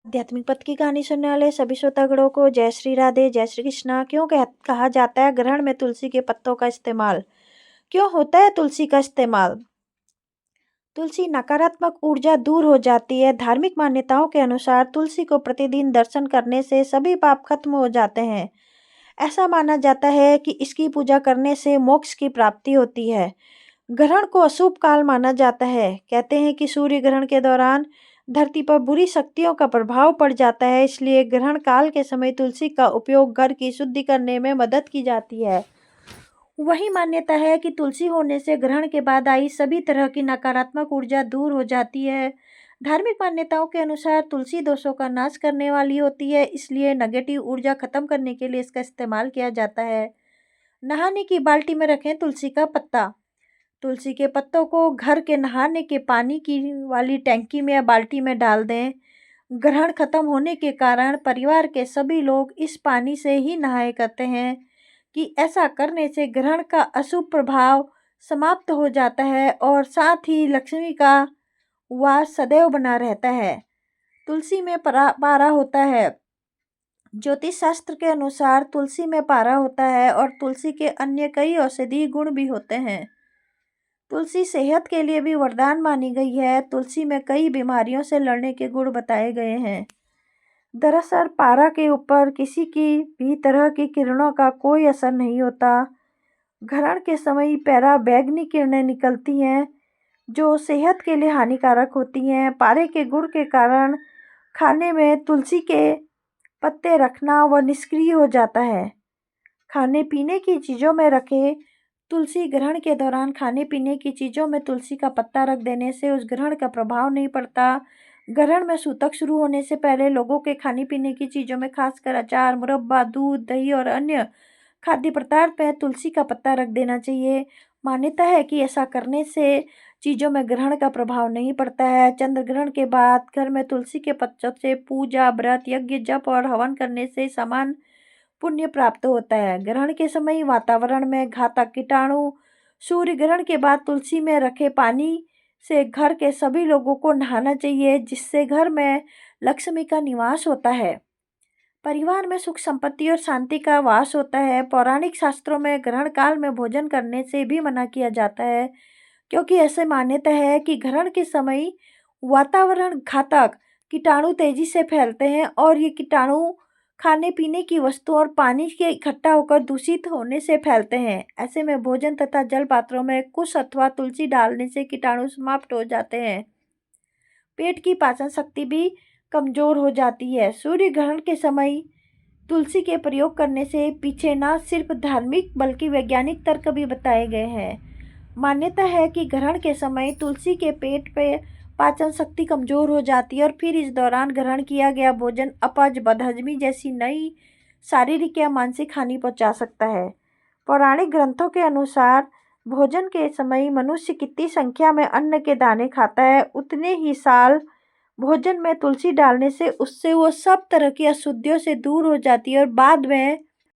आध्यात्मिक पथ की कहानी सुनने वाले सभी श्रोतागणों को जय श्री राधे, जय श्री कृष्णा। क्यों कहा जाता है ग्रहण में तुलसी के पत्तों का इस्तेमाल? क्यों होता है तुलसी का इस्तेमाल? तुलसी नकारात्मक ऊर्जा दूर हो जाती है। धार्मिक मान्यताओं के अनुसार तुलसी को प्रतिदिन दर्शन करने से सभी पाप खत्म हो जाते हैं। ऐसा माना जाता है कि इसकी पूजा करने से मोक्ष की प्राप्ति होती है। ग्रहण को अशुभ काल माना जाता है। कहते हैं कि सूर्य ग्रहण के दौरान धरती पर बुरी शक्तियों का प्रभाव पड़ जाता है, इसलिए ग्रहण काल के समय तुलसी का उपयोग घर की शुद्धि करने में मदद की जाती है। वही मान्यता है कि तुलसी होने से ग्रहण के बाद आई सभी तरह की नकारात्मक ऊर्जा दूर हो जाती है। धार्मिक मान्यताओं के अनुसार तुलसी दोषों का नाश करने वाली होती है, इसलिए नेगेटिव ऊर्जा खत्म करने के लिए इसका इस्तेमाल किया जाता है। नहाने की बाल्टी में रखें तुलसी का पत्ता। तुलसी के पत्तों को घर के नहाने के पानी की वाली टैंकी में या बाल्टी में डाल दें। ग्रहण खत्म होने के कारण परिवार के सभी लोग इस पानी से ही नहाए करते हैं कि ऐसा करने से ग्रहण का अशुभ प्रभाव समाप्त हो जाता है और साथ ही लक्ष्मी का वास सदैव बना रहता है। तुलसी में पारा होता है। ज्योतिष शास्त्र के अनुसार तुलसी में पारा होता है और तुलसी के अन्य कई औषधीय गुण भी होते हैं। तुलसी सेहत के लिए भी वरदान मानी गई है। तुलसी में कई बीमारियों से लड़ने के गुण बताए गए हैं। दरअसल पारा के ऊपर किसी की भी तरह की किरणों का कोई असर नहीं होता। ग्रहण के समय पराबैंगनी किरणें निकलती हैं जो सेहत के लिए हानिकारक होती हैं। पारे के गुण के कारण खाने में तुलसी के पत्ते रखना वह निष्क्रिय हो जाता है। खाने पीने की चीज़ों में रखें तुलसी। ग्रहण के दौरान खाने पीने की चीज़ों में तुलसी का पत्ता रख देने से उस ग्रहण का प्रभाव नहीं पड़ता। ग्रहण में सूतक शुरू होने से पहले लोगों के खाने पीने की चीज़ों में खासकर अचार, मुरब्बा, दूध, दही और अन्य खाद्य पदार्थ में तुलसी का पत्ता रख देना चाहिए। मान्यता है कि ऐसा करने से चीज़ों में ग्रहण का प्रभाव नहीं पड़ता है। चंद्र ग्रहण के बाद घर में तुलसी के पत्तों से पूजा, व्रत, यज्ञ, जप और हवन करने से समान पुण्य प्राप्त होता है। ग्रहण के समय वातावरण में घातक कीटाणु सूर्य ग्रहण के बाद तुलसी में रखे पानी से घर के सभी लोगों को नहाना चाहिए, जिससे घर में लक्ष्मी का निवास होता है। परिवार में सुख संपत्ति और शांति का वास होता है। पौराणिक शास्त्रों में ग्रहण काल में भोजन करने से भी मना किया जाता है, क्योंकि ऐसे मान्यता है कि ग्रहण के समय वातावरण घातक कीटाणु तेजी से फैलते हैं और ये कीटाणु खाने पीने की वस्तु और पानी के इकट्ठा होकर दूषित होने से फैलते हैं। ऐसे में भोजन तथा जल पात्रों में कुश अथवा तुलसी डालने से कीटाणु समाप्त हो जाते हैं। पेट की पाचन शक्ति भी कमजोर हो जाती है। सूर्य ग्रहण के समय तुलसी के प्रयोग करने से पीछे न सिर्फ धार्मिक बल्कि वैज्ञानिक तर्क भी बताए गए हैं। मान्यता है कि ग्रहण के समय तुलसी के पेट पे पाचन शक्ति कमजोर हो जाती है और फिर इस दौरान ग्रहण किया गया भोजन अपच, बदहजमी जैसी नई शारीरिक या मानसिक हानि पहुंचा सकता है। पौराणिक ग्रंथों के अनुसार भोजन के समय मनुष्य कितनी संख्या में अन्न के दाने खाता है, उतने ही साल भोजन में तुलसी डालने से उससे वो सब तरह की अशुद्धियों से दूर हो जाती है और बाद में